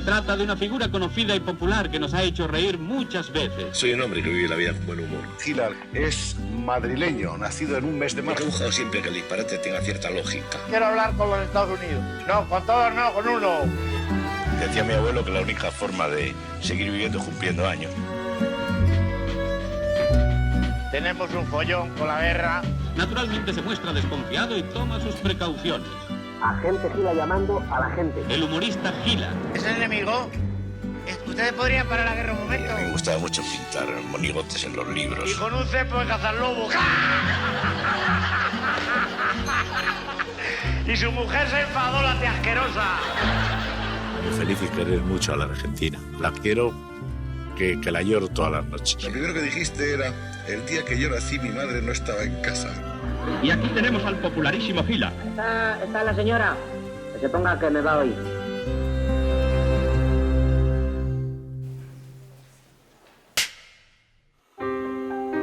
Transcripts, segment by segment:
trata de una figura conocida y popular que nos ha hecho reír muchas veces. Soy un hombre que vive la vida con buen humor. Gila es madrileño, nacido en un mes de marzo. Me he buscado siempre que el disparate tenga cierta lógica. Quiero hablar con los Estados Unidos. No, con todos no, con uno. Decía mi abuelo que la única forma de seguir viviendo es cumpliendo años. Tenemos un follón con la guerra. Naturalmente se muestra desconfiado y toma sus precauciones. Agente Gila llamando a la gente. El humorista Gila. ¿Es el enemigo? ¿Ustedes podrían parar la guerra un momento? Me gustaba mucho pintar monigotes en los libros. Y con un cepo de cazar lobos. Y su mujer se enfadó, la tía asquerosa. Muy feliz y querer mucho a la Argentina. La quiero que la lloro todas las noches. Lo primero que dijiste era, el día que yo nací mi madre no estaba en casa. Y aquí tenemos al popularísimo Gila. Está la señora. Que se ponga que me va a oír.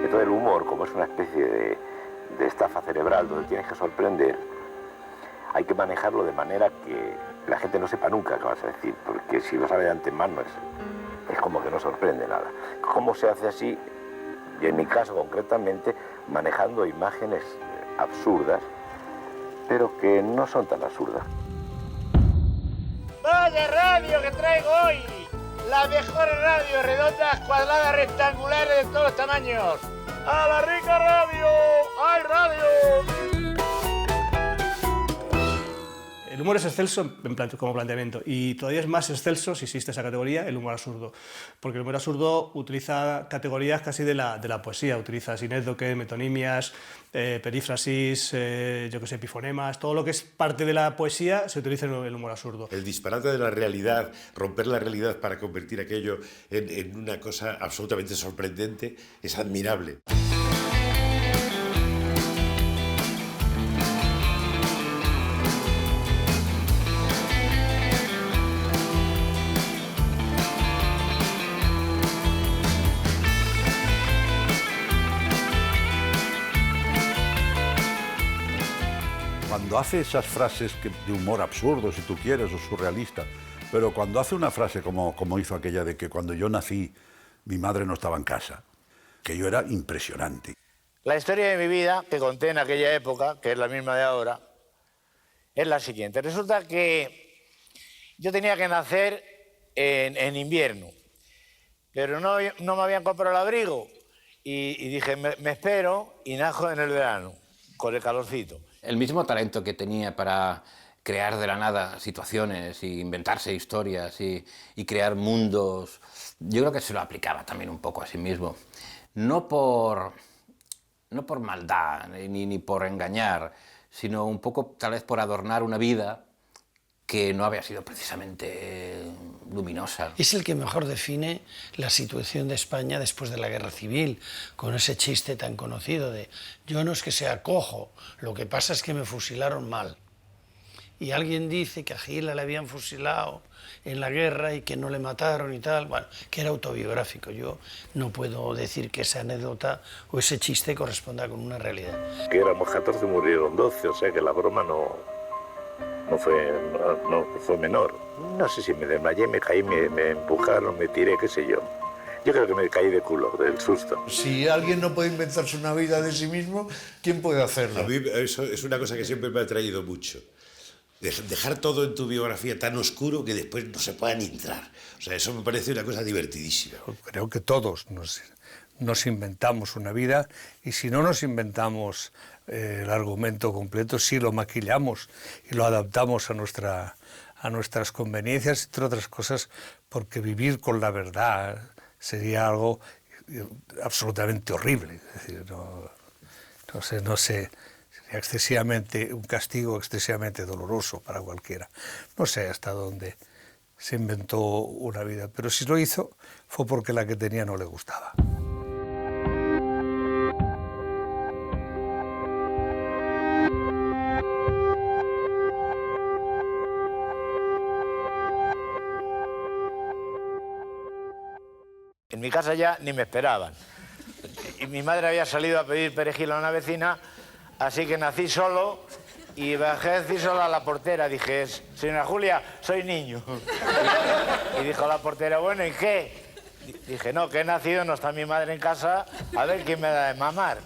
Esto del humor, como es una especie de estafa cerebral donde tienes que sorprender, hay que manejarlo de manera que la gente no sepa nunca qué vas a decir, porque si lo sabe de antemano es como que no sorprende nada. ¿Cómo se hace así? Y en mi caso concretamente, manejando imágenes absurdas, pero que no son tan absurdas. ¡Vaya radio que traigo hoy! Las mejores radios redondas, cuadradas, rectangulares de todos los tamaños. ¡A la rica radio! ¡Hay radio! El humor es excelso como planteamiento y todavía es más excelso, si existe esa categoría, el humor absurdo. Porque el humor absurdo utiliza categorías casi de la poesía, utiliza sinécdoques, metonimias, perífrasis, yo que sé, epifonemas, todo lo que es parte de la poesía se utiliza en el humor absurdo. El disparate de la realidad, romper la realidad para convertir aquello en una cosa absolutamente sorprendente, es admirable. Cuando hace esas frases de humor absurdo, si tú quieres, o surrealista, pero cuando hace una frase como hizo aquella de que cuando yo nací mi madre no estaba en casa, que yo era impresionante. La historia de mi vida, que conté en aquella época, que es la misma de ahora, es la siguiente. Resulta que yo tenía que nacer en invierno, pero no me habían comprado el abrigo y dije, me espero y nazco en el verano, con el calorcito. El mismo talento que tenía para crear de la nada situaciones e inventarse historias y crear mundos, yo creo que se lo aplicaba también un poco a sí mismo. No por maldad ni por engañar, sino un poco tal vez por adornar una vida que no había sido precisamente luminosa. Es el que mejor define la situación de España después de la Guerra Civil, con ese chiste tan conocido de yo no es que sea cojo, lo que pasa es que me fusilaron mal. Y alguien dice que a Gila le habían fusilado en la guerra y que no le mataron y tal, bueno, que era autobiográfico. Yo no puedo decir que esa anécdota o ese chiste corresponda con una realidad. Que éramos 14 y murieron 12, o sea que la broma no fue menor. No sé si me desmayé, me caí, me empujaron, me tiré, qué sé yo. Yo creo que me caí de culo, del susto. Si alguien no puede inventarse una vida de sí mismo, ¿quién puede hacerlo? A mí eso es una cosa que siempre me ha atraído mucho. Dejar todo en tu biografía tan oscuro que después no se puedan entrar. O sea, eso me parece una cosa divertidísima. Creo que todos nos inventamos una vida y si no nos inventamos el argumento completo, sí lo maquillamos y lo adaptamos a nuestras conveniencias, entre otras cosas, porque vivir con la verdad sería algo absolutamente horrible. Es decir, no sé, sería excesivamente un castigo excesivamente doloroso para cualquiera. No sé hasta dónde se inventó una vida, pero si lo hizo fue porque la que tenía no le gustaba. En mi casa ya ni me esperaban. Y mi madre había salido a pedir perejil a una vecina, así que nací solo Y bajé a decir solo a la portera, dije, señora Julia, soy niño. Y dijo la portera, bueno, ¿y qué? Dije, no, que he nacido, no está mi madre en casa, a ver quién me da de mamar.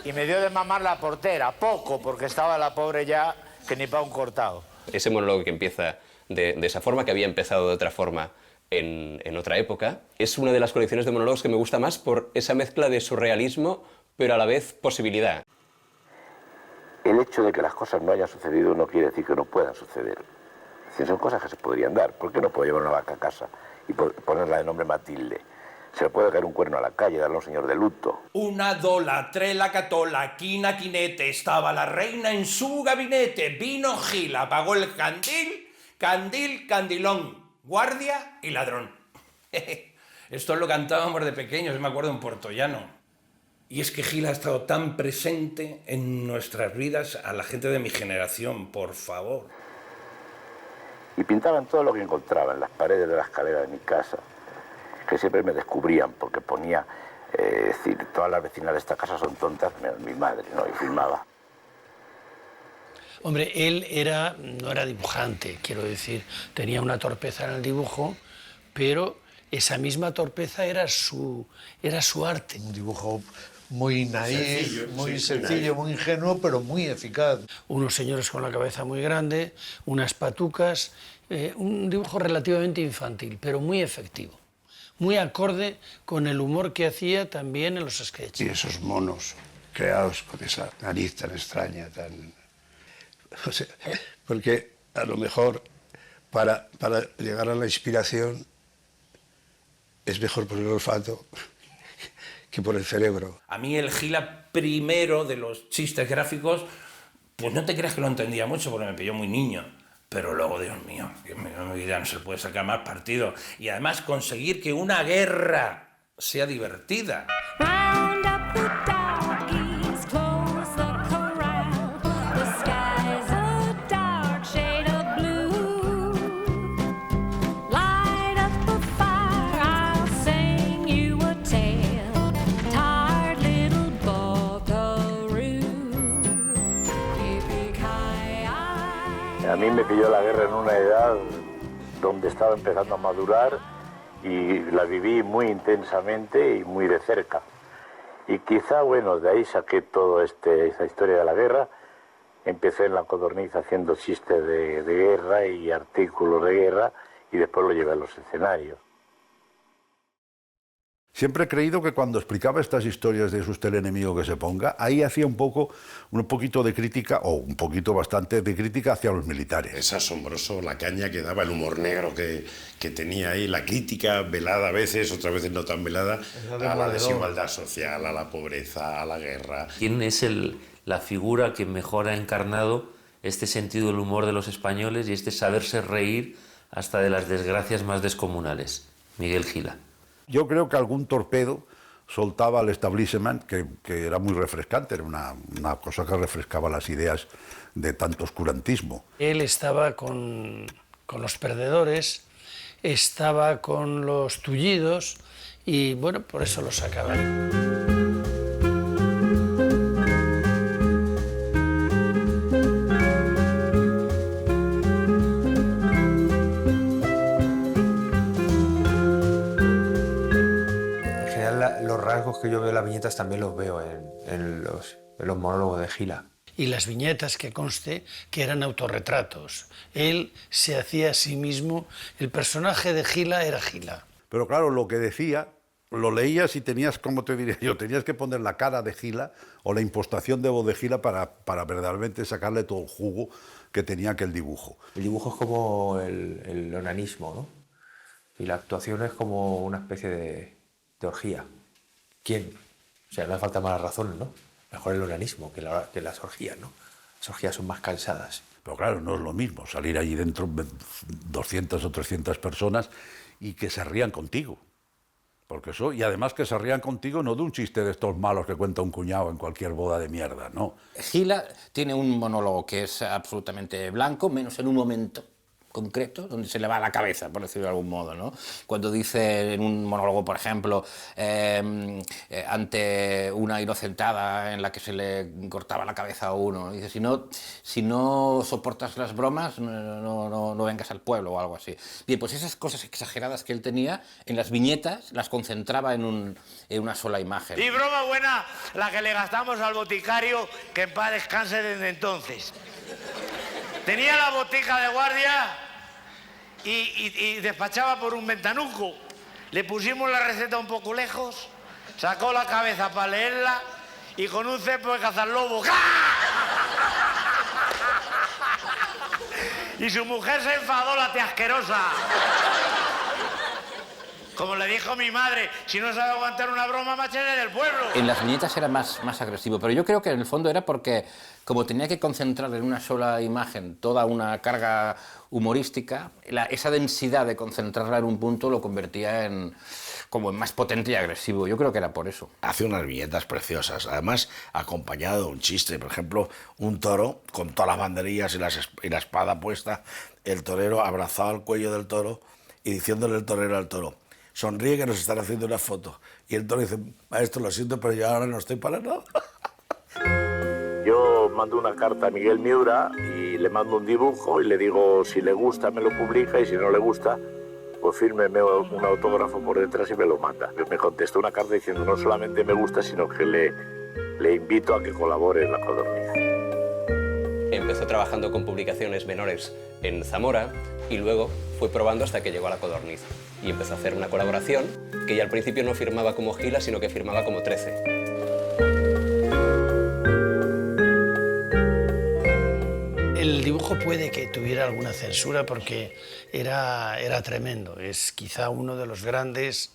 Y me dio de mamar la portera, poco, porque estaba la pobre ya que ni para un cortado. Ese monólogo que empieza de esa forma, que había empezado de otra forma en otra época, es una de las colecciones de monólogos que me gusta más por esa mezcla de surrealismo, pero a la vez posibilidad. El hecho de que las cosas no hayan sucedido no quiere decir que no puedan suceder. Es decir, son cosas que se podrían dar. ¿Por qué no puedo llevar una vaca a casa y ponerla de nombre Matilde? Se le puede caer un cuerno a la calle, darle a un señor de luto. Una dola, tre la catola, quina quinete, estaba la reina en su gabinete, vino Gila, apagó el candil, candil, candilón, guardia y ladrón. Esto lo cantábamos de pequeños, me acuerdo en Puerto Llano. Y es que Gil ha estado tan presente en nuestras vidas, a la gente de mi generación, por favor. Y pintaban todo lo que encontraban en las paredes de la escalera de mi casa, que siempre me descubrían porque ponía, es decir, todas las vecinas de esta casa son tontas, menos mi madre, ¿no? Y filmaba. Hombre, él no era dibujante, quiero decir, tenía una torpeza en el dibujo, pero esa misma torpeza era su arte. Un dibujo muy naif, muy sencillo, muy ingenuo, pero muy eficaz. Unos señores con la cabeza muy grande, unas patucas, un dibujo relativamente infantil, pero muy efectivo, muy acorde con el humor que hacía también en los sketches. Y esos monos creados con esa nariz tan extraña, tan... O sea, porque a lo mejor para llegar a la inspiración es mejor por el olfato que por el cerebro. A mí el Gila primero de los chistes gráficos, pues no te creas que lo entendía mucho porque me pilló muy niño. Pero luego, Dios mío, ya no se puede sacar más partido. Y además conseguir que una guerra sea divertida. A mí me pilló la guerra en una edad donde estaba empezando a madurar y la viví muy intensamente y muy de cerca. Y quizá, bueno, de ahí saqué toda esa historia de la guerra. Empecé en La Codorniz haciendo chistes de guerra y artículos de guerra y después lo llevé a los escenarios. Siempre he creído que cuando explicaba estas historias de usted el enemigo que se ponga, ahí hacía un poquito de crítica, o un poquito bastante de crítica hacia los militares. Es asombroso la caña que daba, el humor negro que tenía ahí, la crítica velada a veces, otras veces no tan velada, a la desigualdad social, a la pobreza, a la guerra. ¿Quién es la figura que mejor ha encarnado este sentido del humor de los españoles y este saberse reír hasta de las desgracias más descomunales? Miguel Gila. Yo creo que algún torpedo soltaba al establishment que era muy refrescante, era una cosa que refrescaba las ideas de tanto oscurantismo. Él estaba con los perdedores, estaba con los tullidos y, bueno, por eso lo sacaban. Que yo veo en las viñetas también los veo en los monólogos de Gila. Y las viñetas, que conste, que eran autorretratos. Él se hacía a sí mismo, el personaje de Gila era Gila. Pero claro, lo que decía, lo leías y tenías, ¿cómo te diría yo? Tenías que poner la cara de Gila o la impostación de voz de Gila para verdaderamente sacarle todo el jugo que tenía aquel dibujo. El dibujo es como el onanismo, ¿no? Y la actuación es como una especie de orgía. ¿Quién? O sea, no hace falta malas razones, ¿no? Mejor el onanismo que las orgías, ¿no? Las orgías son más cansadas. Pero claro, no es lo mismo salir allí dentro 200 o 300 personas y que se rían contigo. Porque eso, y además que se rían contigo no de un chiste de estos malos que cuenta un cuñado en cualquier boda de mierda, ¿no? Gila tiene un monólogo que es absolutamente blanco, menos en un momento, concreto donde se le va la cabeza, por decirlo de algún modo, ¿no? Cuando dice en un monólogo, por ejemplo, ante una inocentada en la que se le cortaba la cabeza a uno, dice, si no soportas las bromas, no vengas al pueblo o algo así. Bien, pues esas cosas exageradas que él tenía, en las viñetas las concentraba en una sola imagen. Y broma buena la que le gastamos al boticario, que en paz descanse desde entonces. Tenía la botica de guardia y despachaba por un ventanuco. Le pusimos la receta un poco lejos, sacó la cabeza para leerla y con un cepo de cazar lobo. Y su mujer se enfadó, la tía asquerosa. Como le dijo mi madre, si no sabe aguantar una broma, machete del pueblo. En las viñetas era más agresivo, pero yo creo que en el fondo era porque, como tenía que concentrar en una sola imagen toda una carga humorística, esa densidad de concentrarla en un punto lo convertía como en más potente y agresivo. Yo creo que era por eso. Hace unas viñetas preciosas, además acompañado de un chiste. Por ejemplo, un toro con todas las banderillas y la espada puesta, el torero abrazado al cuello del toro y diciéndole el torero al toro: sonríe que nos están haciendo una foto. Y el toro dice: maestro, lo siento, pero yo ahora no estoy para nada. Yo mando una carta a Miguel Miura y le mando un dibujo y le digo, si le gusta me lo publica y si no le gusta, pues fírmeme un autógrafo por detrás y me lo manda. Me contestó una carta diciendo, no solamente me gusta, sino que le invito a que colabore en La Codorniz. Empezó trabajando con publicaciones menores en Zamora y luego fue probando hasta que llegó a La Codorniz. Y empezó a hacer una colaboración que ya al principio no firmaba como Gila, sino que firmaba como 13. El dibujo puede que tuviera alguna censura porque era tremendo. Es quizá uno de los grandes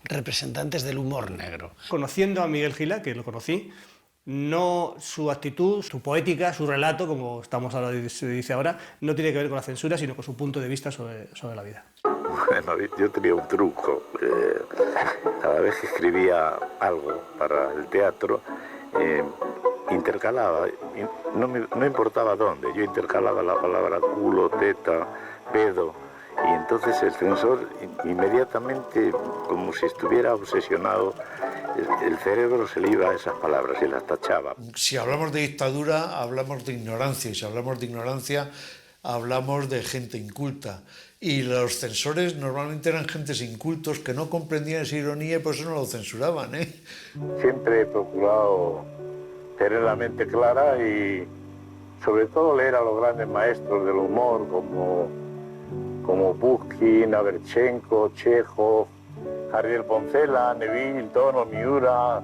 representantes del humor negro. Conociendo a Miguel Gila, que lo conocí, no su actitud, su poética, su relato, como estamos ahora, se dice ahora, no tiene que ver con la censura, sino con su punto de vista sobre la vida. Bueno, yo tenía un truco. Cada vez que escribía algo para el teatro, intercalaba, no importaba dónde, yo intercalaba la palabra culo, teta, pedo, y entonces el censor inmediatamente, como si estuviera obsesionado, el cerebro se le iba a esas palabras y las tachaba. Si hablamos de dictadura, hablamos de ignorancia, y si hablamos de ignorancia, hablamos de gente inculta. Y los censores normalmente eran gentes incultos que no comprendían esa ironía y por eso no lo censuraban, ¿eh? Siempre he procurado tener la mente clara y sobre todo leer a los grandes maestros del humor como Pushkin, Averchenko, Chekhov, Jardiel Poncela, Neville, Tono, Miura,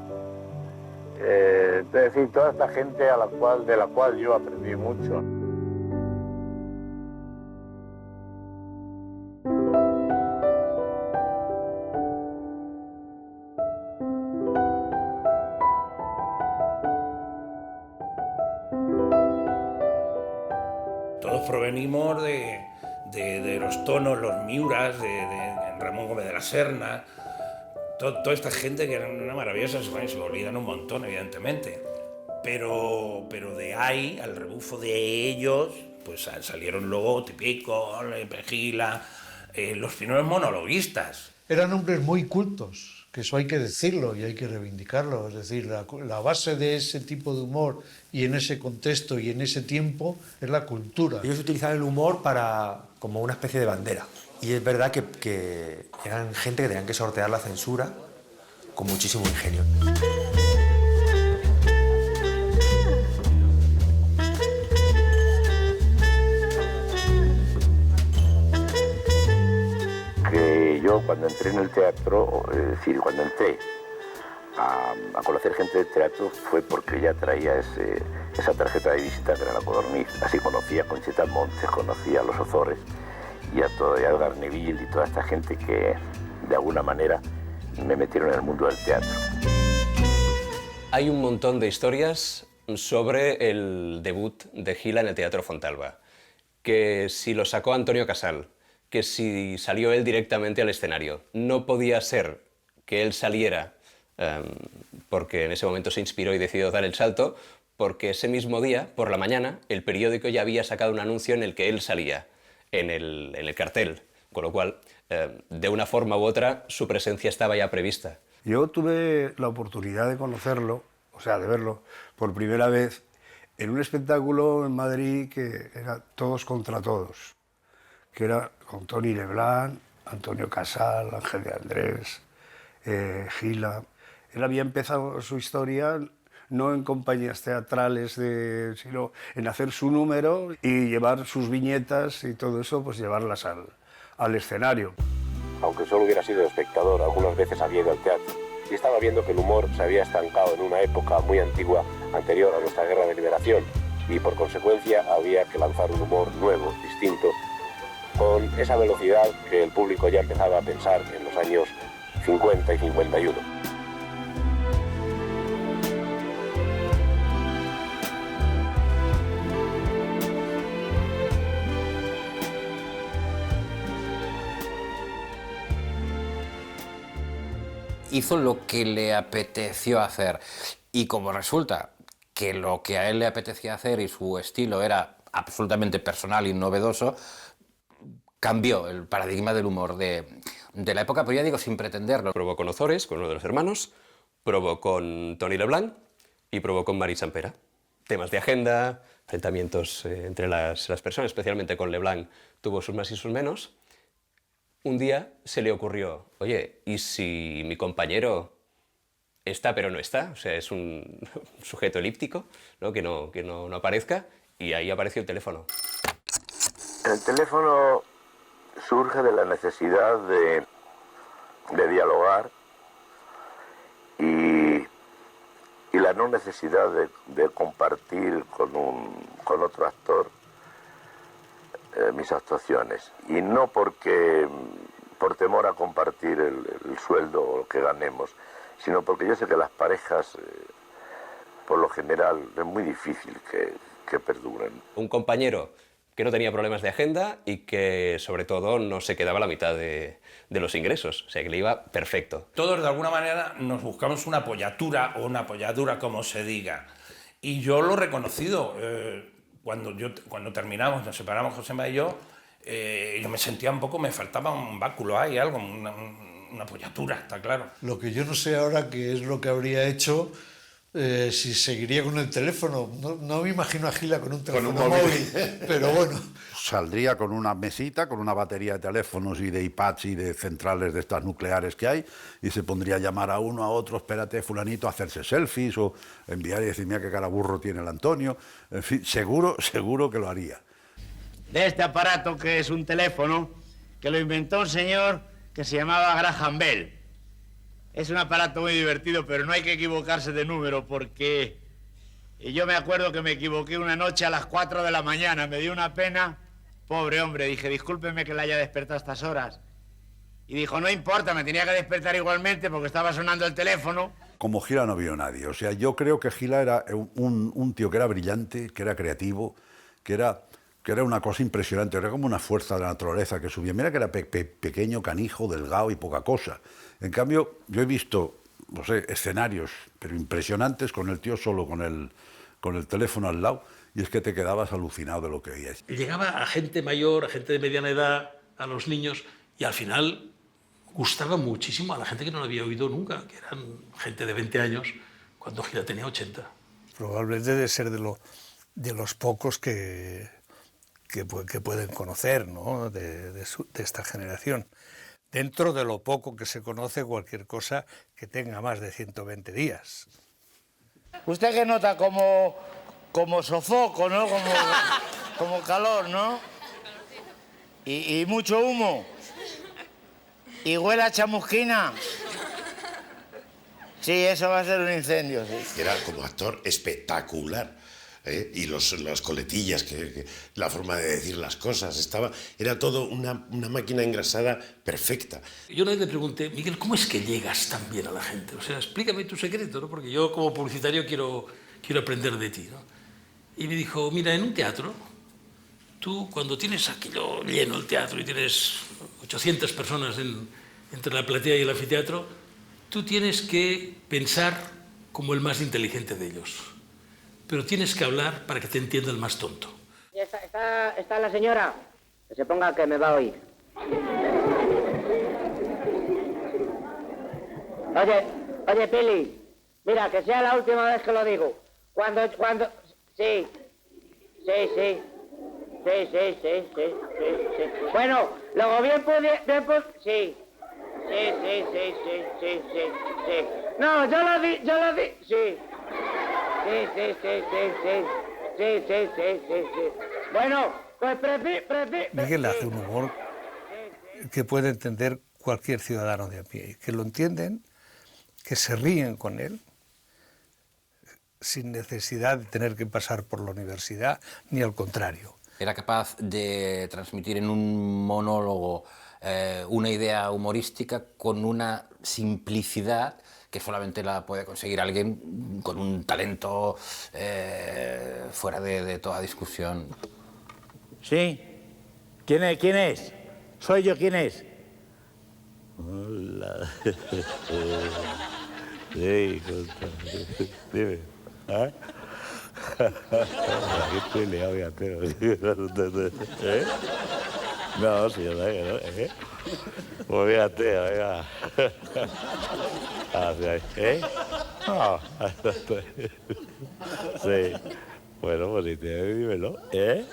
es decir, toda esta gente de la cual yo aprendí mucho. Todos provenimos de los Tonos, los Miuras, de Ramón Gómez de la Serna, toda esta gente que eran una maravillosa, se me olvidan un montón, evidentemente. Pero de ahí, al rebufo de ellos, pues salieron luego Típico, Gila, los primeros monologuistas. Eran hombres muy cultos, que eso hay que decirlo y hay que reivindicarlo. Es decir, la base de ese tipo de humor y en ese contexto y en ese tiempo es la cultura. Ellos utilizaban el humor como una especie de bandera. Y es verdad que eran gente que tenían que sortear la censura con muchísimo ingenio. Que yo cuando entré en el teatro, es decir, cuando entré a conocer gente del teatro fue porque ya traía esa tarjeta de visita que era La Codorniz. Así conocía a Conchita Montes, conocía a los Ozores y a Edgar Neville y toda esta gente que de alguna manera me metieron en el mundo del teatro. Hay un montón de historias sobre el debut de Gila en el Teatro Fontalba. Que si lo sacó Antonio Casal, que si salió él directamente al escenario. No podía ser que él saliera porque en ese momento se inspiró y decidió dar el salto, porque ese mismo día, por la mañana, el periódico ya había sacado un anuncio en el que él salía. en el cartel, con lo cual, de una forma u otra, su presencia estaba ya prevista. Yo tuve la oportunidad de conocerlo, o sea, de verlo por primera vez en un espectáculo en Madrid que era Todos contra Todos, que era con Tony Leblanc, Antonio Casal, Ángel de Andrés, Gila. Él había empezado su historia no en compañías teatrales, sino en hacer su número y llevar sus viñetas y todo eso, pues llevarlas al escenario. Aunque solo hubiera sido espectador, algunas veces había ido al teatro y estaba viendo que el humor se había estancado en una época muy antigua, anterior a nuestra guerra de liberación, y por consecuencia había que lanzar un humor nuevo, distinto, con esa velocidad que el público ya empezaba a pensar en los años 50 y 51. Hizo lo que le apeteció hacer, y como resulta que lo que a él le apetecía hacer y su estilo era absolutamente personal y novedoso, cambió el paradigma del humor de la época, pero ya digo, sin pretenderlo. Probó con Ozores, con uno de los hermanos, probó con Tony Leblanc y probó con Mari Sampera. Temas de agenda, enfrentamientos entre las personas, especialmente con Leblanc, tuvo sus más y sus menos. Un día se le ocurrió, oye, ¿y si mi compañero está pero no está? O sea, es un sujeto elíptico, ¿no? Que no aparezca, y ahí apareció el teléfono. El teléfono surge de la necesidad de dialogar y la no necesidad de compartir con otro actor mis actuaciones, y no por temor a compartir el sueldo o lo que ganemos, sino porque yo sé que las parejas, por lo general, es muy difícil que perduren. Un compañero que no tenía problemas de agenda y que, sobre todo, no se quedaba la mitad de los ingresos, o sea, que le iba perfecto. Todos, de alguna manera, nos buscamos una apoyatura, o una apoyadura, como se diga, y yo lo he reconocido. Cuando terminamos, nos separamos Josema y yo me sentía un poco, me faltaba un báculo ahí, algo, una apoyatura, está claro. Lo que yo no sé ahora qué es lo que habría hecho si seguiría con el teléfono. No me imagino a Gila con un teléfono móvil, pero bueno. Saldría con una mesita, con una batería de teléfonos y de iPads y de centrales de estas nucleares que hay, y se pondría a llamar a uno, a otro, espérate, fulanito, a hacerse selfies, o enviar y decir, mira qué cara burro tiene el Antonio. En fin, seguro que lo haría. De este aparato, que es un teléfono, que lo inventó un señor que se llamaba Graham Bell. Es un aparato muy divertido, pero no hay que equivocarse de número, porque yo me acuerdo que me equivoqué una noche a las 4 de la mañana, me dio una pena. Pobre hombre, dije, discúlpeme que le haya despertado a estas horas. Y dijo, no importa, me tenía que despertar igualmente porque estaba sonando el teléfono. Como Gila no vio nadie. O sea, yo creo que Gila era un tío que era brillante, que era creativo, que era una cosa impresionante, era como una fuerza de la naturaleza que subía. Mira que era pequeño, canijo, delgado y poca cosa. En cambio, yo he visto, no sé, escenarios, pero impresionantes, con el tío solo con el teléfono al lado, y es que te quedabas alucinado de lo que veías. Llegaba a gente mayor, a gente de mediana edad, a los niños, y al final gustaba muchísimo a la gente que no lo había oído nunca, que eran gente de 20 años, cuando Gila tenía 80. Probablemente debe ser de los pocos que pueden conocer, ¿no? de esta generación. Dentro de lo poco que se conoce, cualquier cosa que tenga más de 120 días. ¿Usted qué nota? Como sofoco, ¿no? Como calor, ¿no? Y mucho humo. Y huele a chamusquina. Sí, eso va a ser un incendio, sí. Era como actor espectacular. Y las coletillas, la forma de decir las cosas, era todo una máquina engrasada perfecta. Yo una vez le pregunté, Miguel, ¿cómo es que llegas tan bien a la gente? O sea, explícame tu secreto, ¿no? Porque yo como publicitario quiero aprender de ti, ¿no? Y me dijo, mira, en un teatro, tú cuando tienes aquello lleno el teatro y tienes 800 personas entre la platea y el anfiteatro, tú tienes que pensar como el más inteligente de ellos. Pero tienes que hablar para que te entienda el más tonto. ¿Está la señora? Que se ponga que me va a oír. Oye, Pili, mira, que sea la última vez que lo digo. Cuando... Sí. Bueno, luego bien sí. Sí. No, yo lo di, sí. Sí. Bueno, pues Miguel hace un humor que puede entender cualquier ciudadano de a pie, que lo entienden, que se ríen con él, sin necesidad de tener que pasar por la universidad, ni al contrario. Era capaz de transmitir en un monólogo una idea humorística con una simplicidad que solamente la puede conseguir alguien con un talento fuera de toda discusión. ¿Sí? ¿Quién es? ¿Soy yo? ¿Quién es? Hola. Sí, dime. ¿Ah? Aquí estoy liado, fíjate. ¿Eh? No, señor, ¿no? Pues fíjate, oiga. ¿Eh? No. Sí. Bueno, pues dímelo, ¿eh?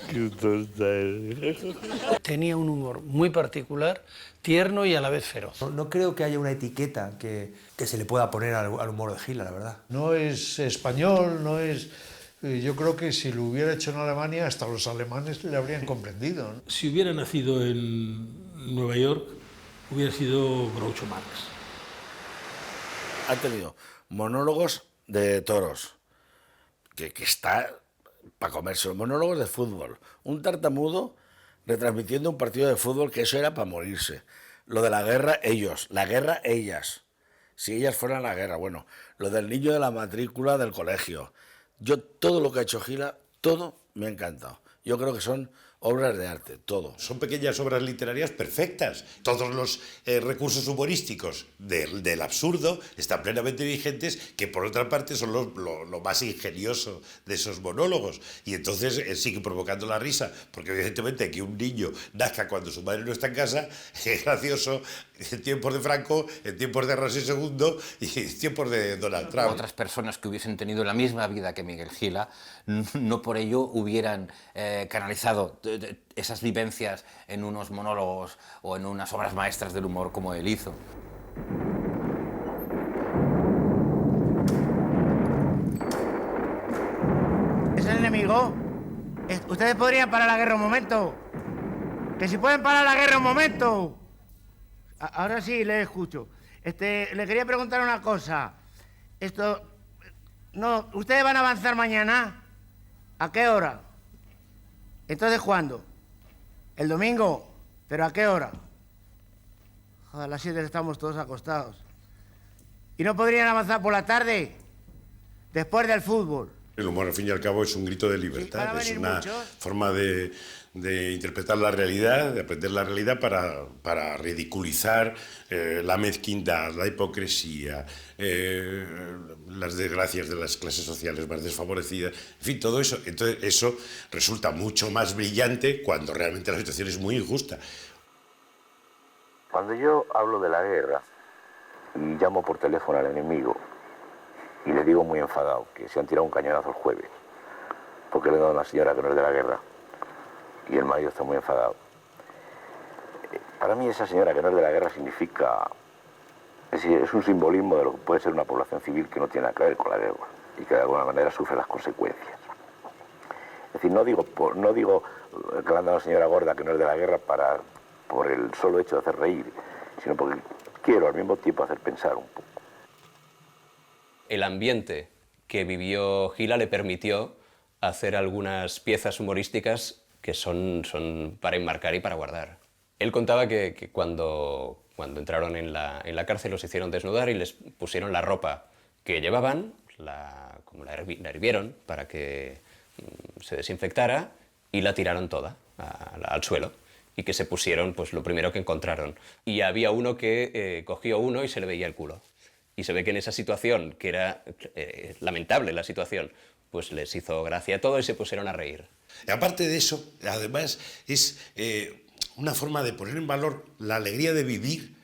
Qué tonta eres. Tenía un humor muy particular, tierno y a la vez feroz. No creo que haya una etiqueta que se le pueda poner al humor de Gila, la verdad. No es español, no es... Yo creo que si lo hubiera hecho en Alemania, hasta los alemanes le habrían comprendido, ¿no? Si hubiera nacido en Nueva York, hubiera sido Groucho Marx. Han tenido monólogos de toros, que está para comerse, monólogos de fútbol, un tartamudo retransmitiendo un partido de fútbol, que eso era para morirse. Lo de la guerra, ellos, la guerra, ellas. Si ellas fueran la guerra, bueno, lo del niño de la matrícula del colegio. Yo, todo lo que ha hecho Gila, todo me ha encantado. Yo creo que son obras de arte, todo. Son pequeñas obras literarias perfectas. Todos los recursos humorísticos del absurdo están plenamente vigentes, que por otra parte son lo más ingenioso de esos monólogos. Y entonces sigue provocando la risa, porque evidentemente que un niño nazca cuando su madre no está en casa es gracioso en tiempos de Franco, en tiempos de Ramsés II y en tiempos de Donald Trump. Otras personas que hubiesen tenido la misma vida que Miguel Gila, no por ello hubieran canalizado esas vivencias en unos monólogos o en unas obras maestras del humor como él hizo. ¿Es el enemigo? ¿Ustedes podrían parar la guerra un momento? ¿Que si pueden parar la guerra un momento? Ahora sí, le escucho. Le quería preguntar una cosa. No, ¿ustedes van a avanzar mañana? ¿A qué hora? ¿Entonces cuándo? ¿El domingo? ¿Pero a qué hora? A las 7 estamos todos acostados. ¿Y no podrían avanzar por la tarde? Después del fútbol. El humor, al fin y al cabo, es un grito de libertad, es una forma de interpretar la realidad, de aprender la realidad para ridiculizar la mezquindad, la hipocresía, las desgracias de las clases sociales más desfavorecidas, en fin, todo eso. Entonces, eso resulta mucho más brillante cuando realmente la situación es muy injusta. Cuando yo hablo de la guerra y llamo por teléfono al enemigo, y le digo muy enfadado que se han tirado un cañonazo el jueves porque le he dado a una señora que no es de la guerra y el marido está muy enfadado. Para mí esa señora que no es de la guerra significa, es un simbolismo de lo que puede ser una población civil que no tiene nada que ver con la guerra y que de alguna manera sufre las consecuencias. Es decir, no digo que le han dado a una señora gorda que no es de la guerra por el solo hecho de hacer reír, sino porque quiero al mismo tiempo hacer pensar un poco. El ambiente que vivió Gila le permitió hacer algunas piezas humorísticas que son para enmarcar y para guardar. Él contaba que cuando entraron en la cárcel los hicieron desnudar y les pusieron la ropa que llevaban, la hirvieron para que se desinfectara y la tiraron toda al suelo y que se pusieron pues lo primero que encontraron. Y había uno que cogió uno y se le veía el culo. Y se ve que en esa situación, que era lamentable la situación, pues les hizo gracia todo y se pusieron a reír. Y aparte de eso, además, es una forma de poner en valor la alegría de vivir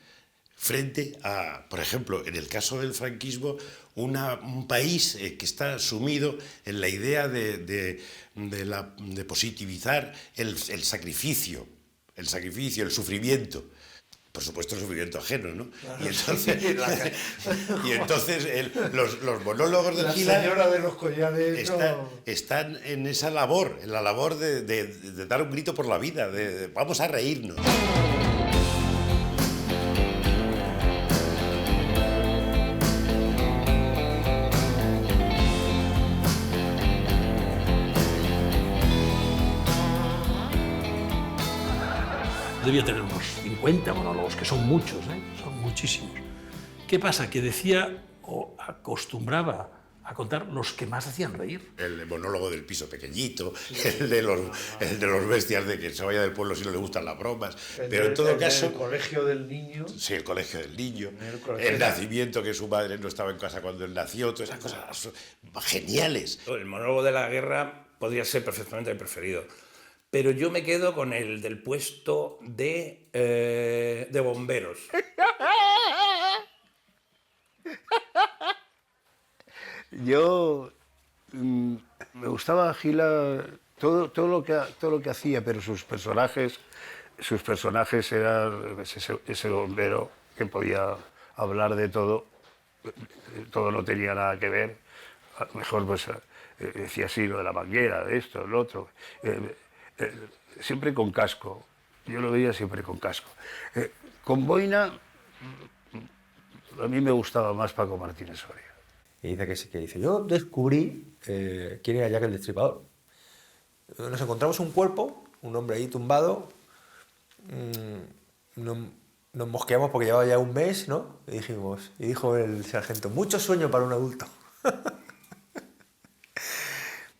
frente a, por ejemplo, en el caso del franquismo, un país que está sumido en la idea de positivizar el sacrificio, el sufrimiento. Por supuesto, el sufrimiento ajeno, ¿no? Claro, Y entonces los monólogos de Gila... La señora de los collares... Están en esa labor, en la labor de dar un grito por la vida, de vamos a reírnos. Debía tener unos 50 monólogos, que son muchos, son muchísimos. ¿Qué pasa? Que decía o acostumbraba a contar los que más hacían reír. El monólogo del piso pequeñito, el de los bestias de que se vaya del pueblo si no le gustan las bromas. Pero en todo caso... El colegio del niño. Sí, el colegio del niño. El nacimiento, que su madre no estaba en casa cuando él nació. Todas esas cosas geniales. El monólogo de la guerra podría ser perfectamente el preferido. Pero yo me quedo con el del puesto de bomberos. Yo me gustaba Gila todo lo que hacía, pero sus personajes eran ese bombero que podía hablar de todo no tenía nada que ver. A lo mejor pues decía así lo de la manguera, de esto, lo otro. Siempre con casco. Yo lo veía siempre con casco. Con boina, a mí me gustaba más Paco Martínez Soria. Y dice que sí, que dice, yo descubrí quién era Jack el Destripador. Nos encontramos un cuerpo, un hombre ahí tumbado, nos mosqueamos porque llevaba ya un mes, ¿no? Y dijo el sargento, mucho sueño para un adulto.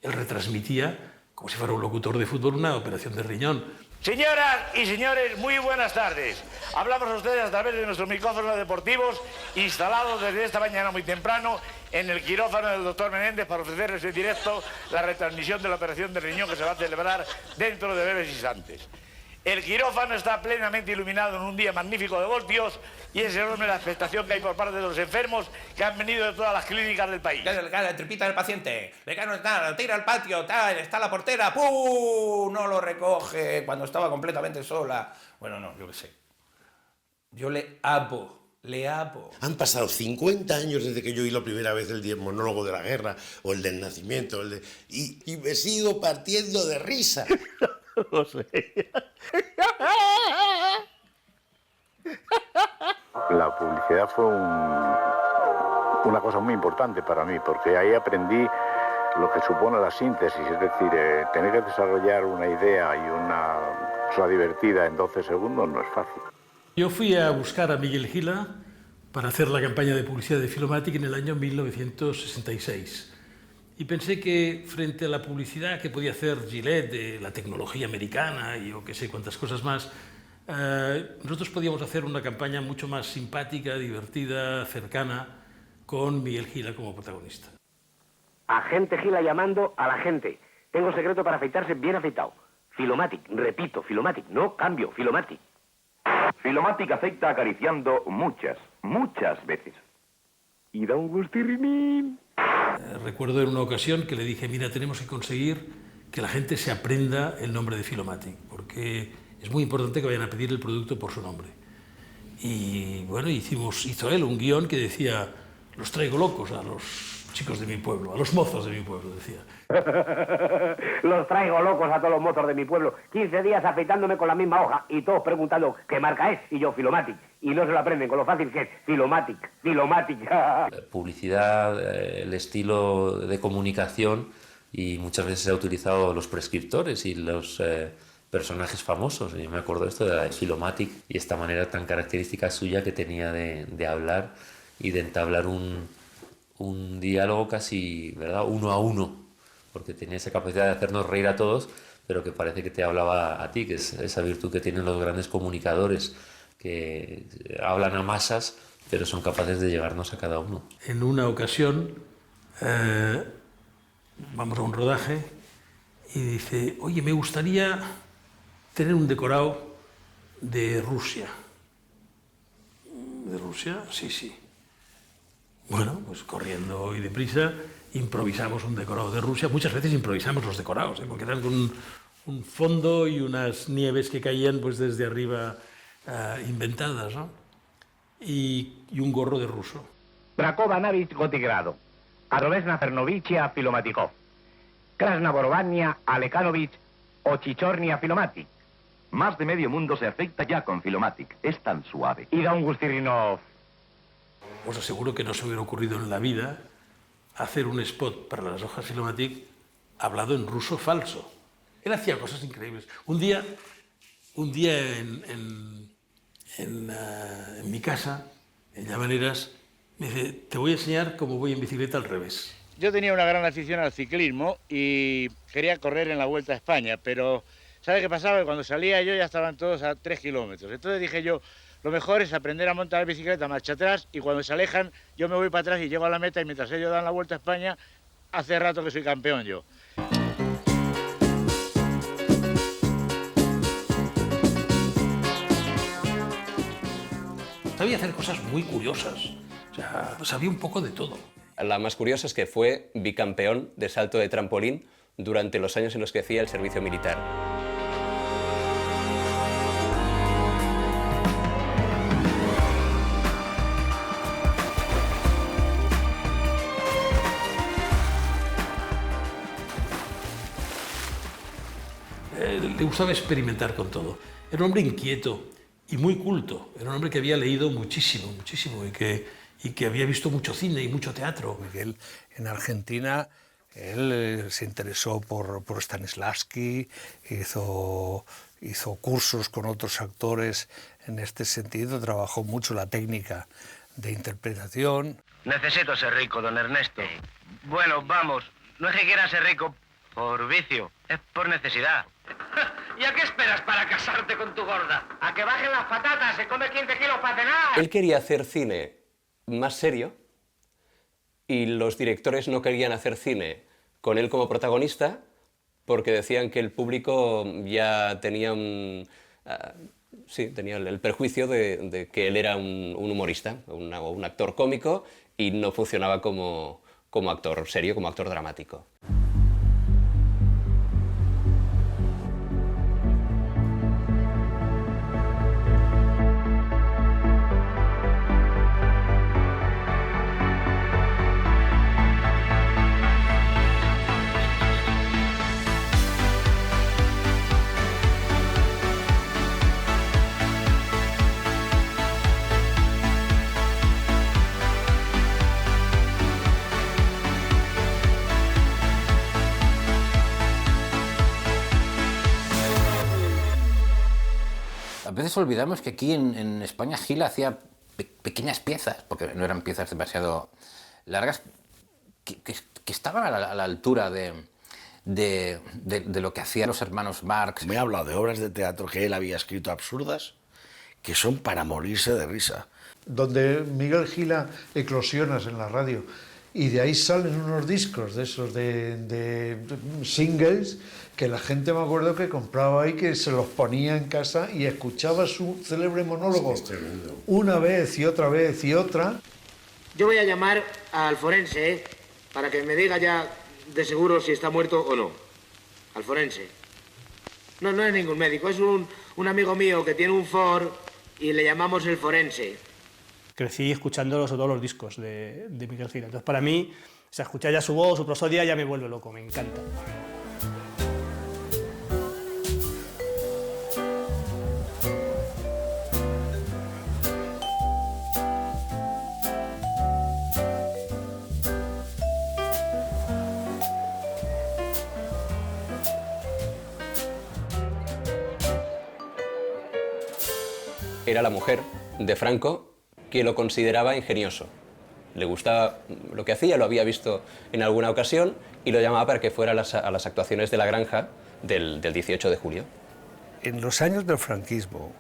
Él retransmitía, como si fuera un locutor de fútbol, una operación de riñón. Señoras y señores, muy buenas tardes. Hablamos a ustedes a través de nuestros micrófonos deportivos instalados desde esta mañana muy temprano en el quirófano del doctor Menéndez para ofrecerles en directo la retransmisión de la operación de riñón que se va a celebrar dentro de breves instantes. El quirófano está plenamente iluminado en un día magnífico de voltios y es enorme la expectación que hay por parte de los enfermos que han venido de todas las clínicas del país. La tripita del paciente, le cae nada, tira al patio, tal, está la portera, ¡pum! No lo recoge cuando estaba completamente sola. Bueno, no, yo qué sé. Yo le amo. Han pasado 50 años desde que yo oí la primera vez el monólogo de la guerra o el del nacimiento, y me sigo partiendo de risa. No sé. La publicidad fue una cosa muy importante para mí, porque ahí aprendí lo que supone la síntesis, es decir, tener que desarrollar una idea y una cosa divertida en 12 segundos no es fácil. Yo fui a buscar a Miguel Gila para hacer la campaña de publicidad de Filomatic en el año 1966. Y pensé que frente a la publicidad que podía hacer Gillette de la tecnología americana y o qué sé cuántas cosas más, nosotros podíamos hacer una campaña mucho más simpática, divertida, cercana, con Miguel Gila como protagonista. Agente Gila llamando a la gente. Tengo secreto para afeitarse bien afeitado. Filomatic, repito, Filomatic, no cambio, Filomatic. Filomatic afecta acariciando muchas veces. Y da un gustirrinín. Recuerdo en una ocasión que le dije, mira, tenemos que conseguir que la gente se aprenda el nombre de Filomatic, porque es muy importante que vayan a pedir el producto por su nombre. Y bueno, hizo él un guión que decía, los traigo locos a los chicos de mi pueblo, a los mozos de mi pueblo, decía. Los traigo locos a todos los mozos de mi pueblo. 15 días afeitándome con la misma hoja y todos preguntando qué marca es, y yo, Filomatic. Y no se lo aprenden con lo fácil que es. Filomatic. La publicidad, el estilo de comunicación, y muchas veces se ha utilizado los prescriptores y los personajes famosos. Yo me acuerdo esto de Filomatic y esta manera tan característica suya que tenía de hablar y de entablar un diálogo casi, ¿verdad?, uno a uno, porque tenía esa capacidad de hacernos reír a todos, pero que parece que te hablaba a ti, que es esa virtud que tienen los grandes comunicadores, que hablan a masas, pero son capaces de llegarnos a cada uno. En una ocasión vamos a un rodaje y dice, oye, me gustaría tener un decorado de Rusia. ¿De Rusia? Sí, sí. Bueno, pues corriendo y deprisa, improvisamos un decorado de Rusia. Muchas veces improvisamos los decorados, porque eran con un fondo y unas nieves que caían pues desde arriba inventadas, ¿no? Y un gorro de ruso. Krakowa Navis Gotigrado, Adovesna Cernovicia Filomatikov, Krasna Borovania Alekanovic Ochichornia Filomatic. Más de medio mundo se afecta ya con Filomatic. Es tan suave. Y Don Gustirinov. Os aseguro que no se me hubiera ocurrido en la vida hacer un spot para las hojas Filomatic hablado en ruso falso. Él hacía cosas increíbles. Un día en mi casa, en Llavaneras, me dice, te voy a enseñar cómo voy en bicicleta al revés. Yo tenía una gran afición al ciclismo y quería correr en la Vuelta a España, pero ¿sabe qué pasaba? Que cuando salía yo ya estaban todos a 3 kilómetros. Entonces dije yo, lo mejor es aprender a montar bicicleta marcha atrás y cuando se alejan yo me voy para atrás y llego a la meta y mientras ellos dan la Vuelta a España, hace rato que soy campeón yo. Sabía hacer cosas muy curiosas, o sea, sabía un poco de todo. La más curiosa es que fue bicampeón de salto de trampolín durante los años en los que hacía el servicio militar. Le gustaba experimentar con todo. Era un hombre inquieto y muy culto. Era un hombre que había leído muchísimo, muchísimo y que había visto mucho cine y mucho teatro. Miguel, en Argentina, él se interesó por Stanislavski, hizo cursos con otros actores en este sentido, trabajó mucho la técnica de interpretación. Necesito ser rico, don Ernesto. Bueno, vamos, no es que quiera ser rico por vicio, es por necesidad. ¿Y a qué esperas para casarte con tu gorda? ¿A que bajen las patatas? ¿Se come 15 kilos para cenar? Él quería hacer cine más serio y los directores no querían hacer cine con él como protagonista porque decían que el público ya tenía tenía el perjuicio de que él era un humorista, un actor cómico y no funcionaba como actor serio, como actor dramático. A veces olvidamos que aquí en España Gil hacía pequeñas piezas, porque no eran piezas demasiado largas, que estaban a la altura de lo que hacían los hermanos Marx. Me ha hablado de obras de teatro que él había escrito absurdas, que son para morirse de risa. Donde Miguel Gila eclosionas en la radio. Y de ahí salen unos discos de esos de singles que la gente, me acuerdo, que compraba ahí, que se los ponía en casa y escuchaba su célebre monólogo una vez y otra vez y otra. Yo voy a llamar al forense, para que me diga ya de seguro si está muerto o no. Al forense. No es ningún médico, es un amigo mío que tiene un Ford y le llamamos el forense. Crecí escuchando todos los discos de Miguel Gil. Entonces, para mí, o sea, escuchar ya su voz, su prosodia, ya me vuelve loco, me encanta. Era la mujer de Franco que lo consideraba ingenioso. Le gustaba lo que hacía, lo había visto en alguna ocasión y lo llamaba para que fuera a las actuaciones de La Granja del 18 de julio. En los años del franquismo,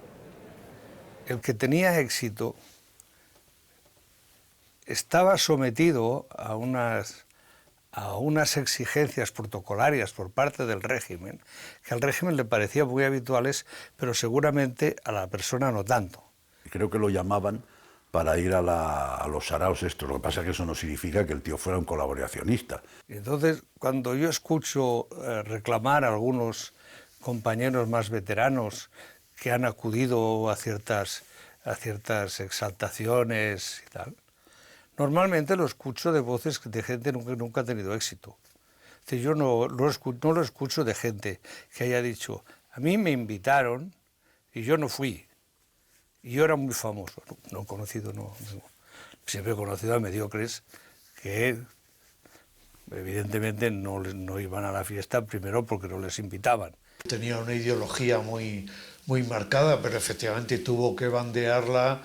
el que tenía éxito estaba sometido a a unas exigencias protocolarias por parte del régimen, que al régimen le parecían muy habituales, pero seguramente a la persona no tanto. Creo que lo llamaban para ir a los saraos estos, lo que pasa es que eso no significa que el tío fuera un colaboracionista. Entonces, cuando yo escucho reclamar a algunos compañeros más veteranos que han acudido a ciertas exaltaciones y tal, normalmente lo escucho de voces de gente que nunca ha tenido éxito. Es decir, yo no lo escucho de gente que haya dicho, a mí me invitaron y yo no fui, y yo era muy famoso. No he conocido, siempre he conocido a mediocres que evidentemente no iban a la fiesta, primero porque no les invitaban. Tenía una ideología muy marcada, pero efectivamente tuvo que bandearla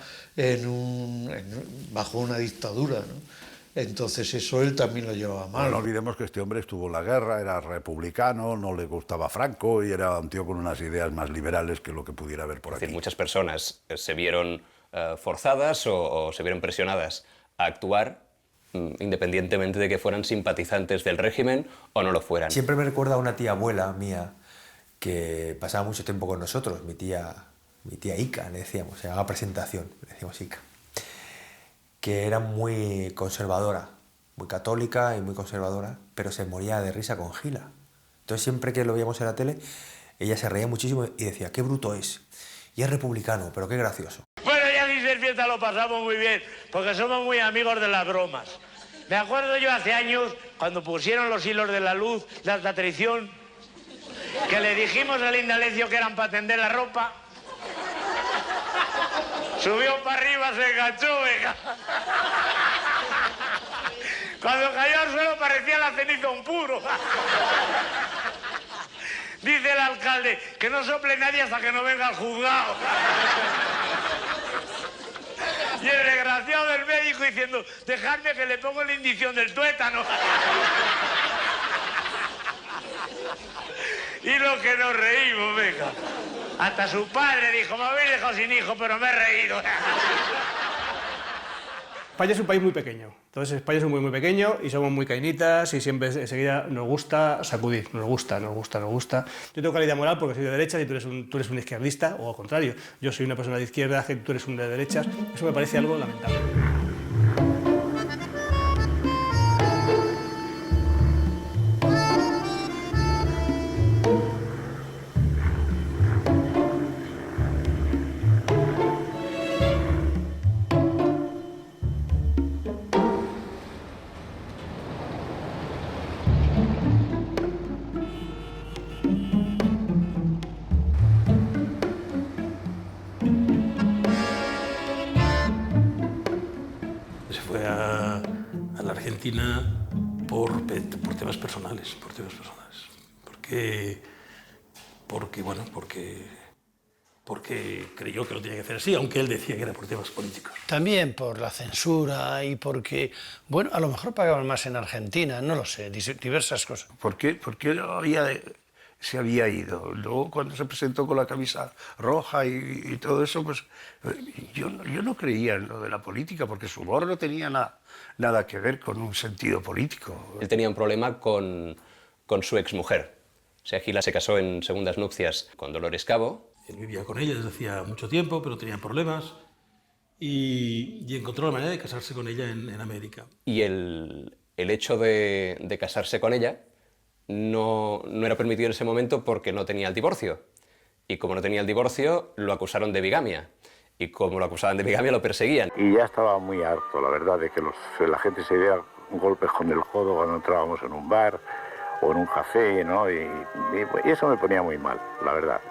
bajo una dictadura, ¿no? Entonces eso él también lo llevaba mal. Bueno, no olvidemos que este hombre estuvo en la guerra, era republicano, no le gustaba Franco y era un tío con unas ideas más liberales que lo que pudiera haber por aquí. Es decir, muchas personas se vieron forzadas o se vieron presionadas a actuar independientemente de que fueran simpatizantes del régimen o no lo fueran. Siempre me recuerda a una tía abuela mía que pasaba mucho tiempo con nosotros, mi tía Ica, le decíamos, se llamaba Presentación, le decíamos Ica, que era muy conservadora, muy católica y muy conservadora, pero se moría de risa con Gila. Entonces siempre que lo veíamos en la tele, ella se reía muchísimo y decía, qué bruto es, y es republicano, pero qué gracioso. Bueno, ya sin ser fiesta lo pasamos muy bien, porque somos muy amigos de las bromas. Me acuerdo yo hace años, cuando pusieron los hilos de la luz, la alta traición, que le dijimos al Indalecio que eran para tender la ropa. Subió para arriba, se enganchó, venga. Cuando cayó al suelo parecía la ceniza un puro. Dice el alcalde que no sople nadie hasta que no venga el juzgado. Y el desgraciado del médico diciendo, dejadme que le pongo la indición del tuétano. Y lo que nos reímos, venga. Hasta su padre dijo, me habéis dejado sin hijo, pero me he reído. España es un país muy pequeño. Entonces España es muy pequeño y somos muy cainitas y siempre enseguida nos gusta sacudir, nos gusta. Yo tengo calidad moral porque soy de derechas y tú eres un izquierdista, o al contrario, yo soy una persona de izquierda y tú eres un de derechas. Eso me parece algo lamentable. por temas personales. Porque creyó que lo tenía que hacer así, aunque él decía que era por temas políticos. También por la censura y porque, bueno, a lo mejor pagaban más en Argentina, no lo sé, diversas cosas. ¿Por qué se había ido? Luego, cuando se presentó con la camisa roja y todo eso, pues yo no creía en lo de la política, porque su humor no tenía nada que ver con un sentido político. Él tenía un problema con su exmujer. O sea, Gila se casó en segundas nupcias con Dolores Cabo. Él vivía con ella desde hacía mucho tiempo, pero tenían problemas. Y encontró la manera de casarse con ella en América. Y el hecho de casarse con ella no era permitido en ese momento porque no tenía el divorcio. Y como no tenía el divorcio, lo acusaron de bigamia. Y como lo acusaban de bigamia, lo perseguían. Y ya estaba muy harto, la verdad, de que la gente se diera golpes con el codo cuando entrábamos en un bar o en un café, ¿no? Y eso me ponía muy mal, la verdad.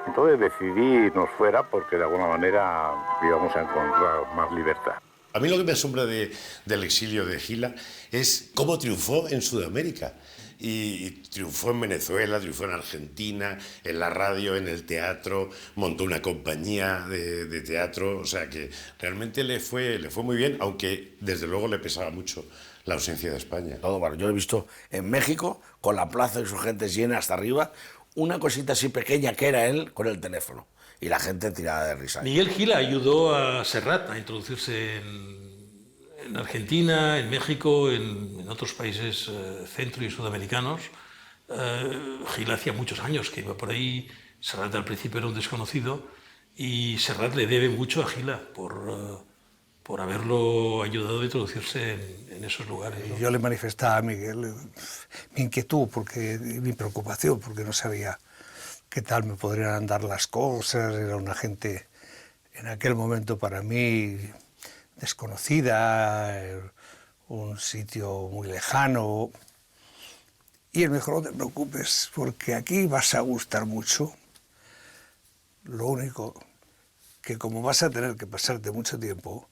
Entonces decidí irnos fuera porque de alguna manera íbamos a encontrar más libertad. A mí lo que me asombra del exilio de Gila es cómo triunfó en Sudamérica. Y triunfó en Venezuela, triunfó en Argentina, en la radio, en el teatro, montó una compañía de teatro, o sea que realmente le fue muy bien, aunque desde luego le pesaba mucho la ausencia de España. Todo, bueno, yo lo he visto en México, con la plaza y sus gentes llena hasta arriba, una cosita así pequeña que era él con el teléfono, y la gente tirada de risa. Miguel Gila ayudó a Serrat a introducirse en en Argentina, en México, en otros países centro y sudamericanos. Gil hacía muchos años que iba por ahí. Serrat al principio era un desconocido y Serrat le debe mucho a Gila por haberlo ayudado a introducirse en esos lugares, ¿no? Yo le manifestaba a Miguel mi inquietud, mi preocupación, porque no sabía qué tal me podrían andar las cosas. Era una gente en aquel momento para mí desconocida, un sitio muy lejano. Y él me dijo, no te preocupes, porque aquí vas a gustar mucho. Lo único que como vas a tener que pasarte mucho tiempo,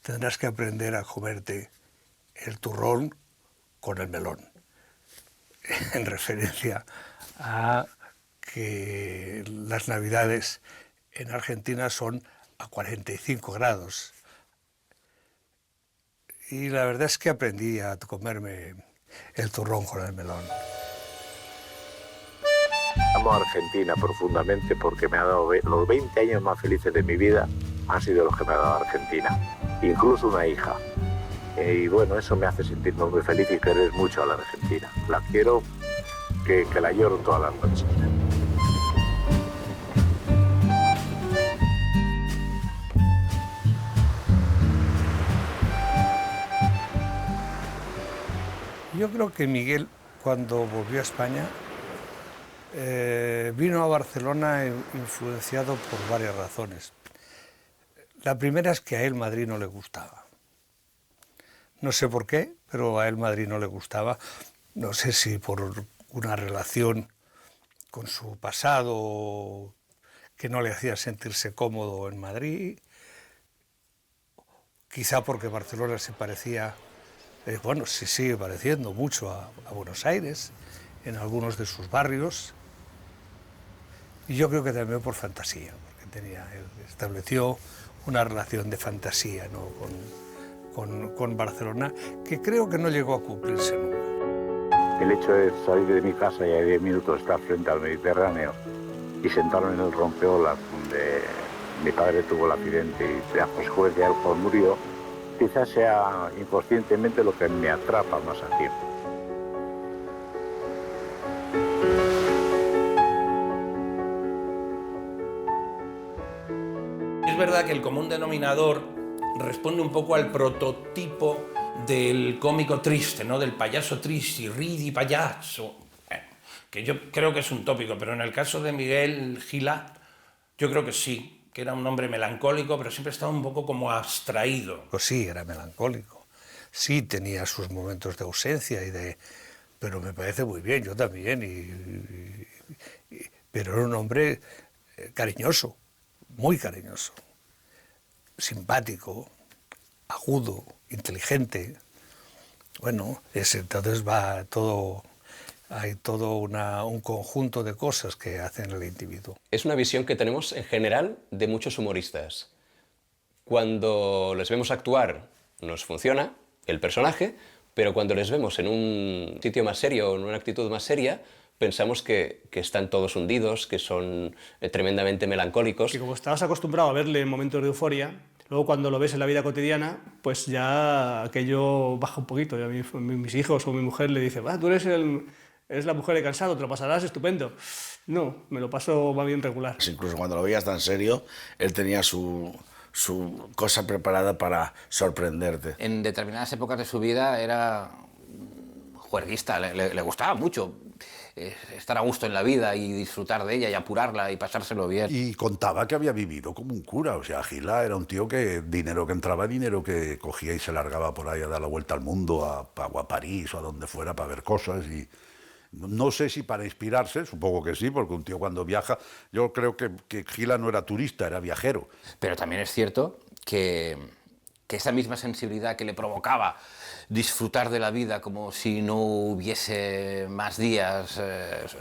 tendrás que aprender a comerte el turrón con el melón, en referencia a que las Navidades en Argentina son a 45 grados. Y la verdad es que aprendí a comerme el turrón con el melón. Amo a Argentina profundamente porque me ha dado los 20 años más felices de mi vida han sido los que me ha dado Argentina, incluso una hija. Y bueno, eso me hace sentirme muy feliz y querer mucho a la Argentina. La quiero que la lloro todas las noches. Yo creo que Miguel, cuando volvió a España, vino a Barcelona influenciado por varias razones. La primera es que a él Madrid no le gustaba. No sé por qué, pero a él Madrid no le gustaba. No sé si por una relación con su pasado que no le hacía sentirse cómodo en Madrid, quizá porque Barcelona se parecía, bueno, se sigue pareciendo mucho a Buenos Aires, en algunos de sus barrios, y yo creo que también por fantasía, porque estableció una relación de fantasía, ¿no?, con Barcelona, que creo que no llegó a cumplirse nunca. El hecho de salir de mi casa y a 10 minutos estar frente al Mediterráneo y sentarme en el rompeolas donde mi padre tuvo el accidente y a consecuencia él murió, quizás sea inconscientemente lo que me atrapa más a tiempo. Es verdad que el común denominador responde un poco al prototipo del cómico triste, ¿no?, del payaso triste, ridi payaso, que yo creo que es un tópico, pero en el caso de Miguel Gila, yo creo que sí, que era un hombre melancólico, pero siempre estaba un poco como abstraído. Pues sí, era melancólico, sí tenía sus momentos de ausencia, pero me parece muy bien, yo también, pero era un hombre cariñoso, muy cariñoso, simpático, agudo, inteligente. Bueno, entonces hay todo un conjunto de cosas que hacen al individuo. Es una visión que tenemos en general de muchos humoristas. Cuando les vemos actuar nos funciona el personaje, pero cuando les vemos en un sitio más serio o en una actitud más seria, pensamos que están todos hundidos, que son tremendamente melancólicos. Que como estabas acostumbrado a verle en momentos de euforia, luego cuando lo ves en la vida cotidiana, pues ya aquello baja un poquito. Y a mí, mis hijos o mi mujer le dicen, tú eres la mujer de Cansado, te lo pasarás estupendo. No, me lo paso más bien regular. Incluso cuando lo veías tan serio, él tenía su cosa preparada para sorprenderte. En determinadas épocas de su vida era juerguista, le gustaba mucho estar a gusto en la vida y disfrutar de ella y apurarla y pasárselo bien. Y contaba que había vivido como un cura, o sea, Gila era un tío que dinero que entraba, dinero que cogía y se largaba por ahí a dar la vuelta al mundo, a París o a donde fuera para ver cosas. Y no sé si para inspirarse, supongo que sí, porque un tío cuando viaja, yo creo que Gila no era turista, era viajero. Pero también es cierto que esa misma sensibilidad que le provocaba disfrutar de la vida como si no hubiese más días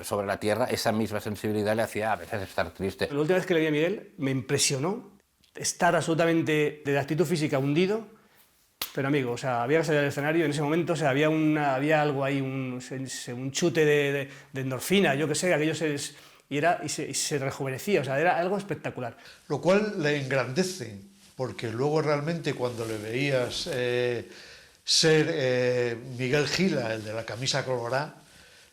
sobre la Tierra, esa misma sensibilidad le hacía a veces estar triste. La última vez que le vi a Miguel me impresionó estar absolutamente de la actitud física hundido, pero amigo, o sea, había que salir del escenario en ese momento, o sea, había algo ahí, un chute de endorfina, yo qué sé, aquello se rejuvenecía, o sea, era algo espectacular. Lo cual le engrandece, porque luego realmente cuando le veías ser Miguel Gila, el de la camisa colorada,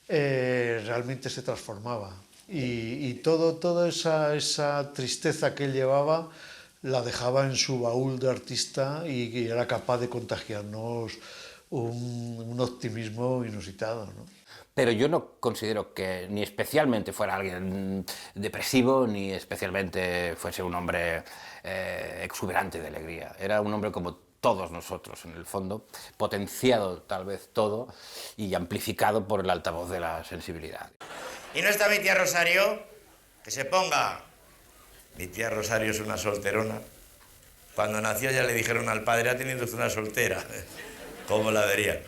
realmente se transformaba. Y toda esa tristeza que él llevaba la dejaba en su baúl de artista y era capaz de contagiarnos un optimismo inusitado, ¿no? Pero yo no considero que ni especialmente fuera alguien depresivo, ni especialmente fuese un hombre exuberante de alegría. Era un hombre como todos nosotros, en el fondo, potenciado tal vez todo y amplificado por el altavoz de la sensibilidad. ¿Y no está mi tía Rosario? Que se ponga. Mi tía Rosario es una solterona. Cuando nació ya le dijeron al padre, ha tenido usted una soltera. ¿Cómo la verían?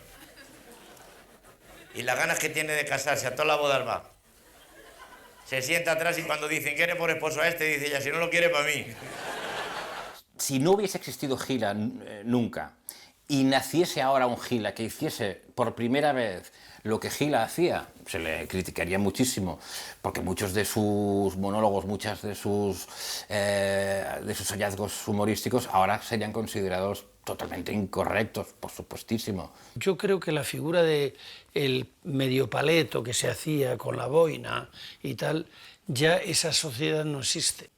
Y las ganas que tiene de casarse, a todas las bodas va. Se sienta atrás y cuando dicen, ¿quiere por esposo a este? Dice ella, si no lo quiere para mí. Si no hubiese existido Gila nunca y naciese ahora un Gila que hiciese por primera vez lo que Gila hacía, se le criticaría muchísimo, porque muchos de sus monólogos, muchas de sus hallazgos humorísticos ahora serían considerados totalmente incorrectos, por supuestísimo. Yo creo que la figura de el medio paleto que se hacía con la boina y tal, ya esa sociedad no existe.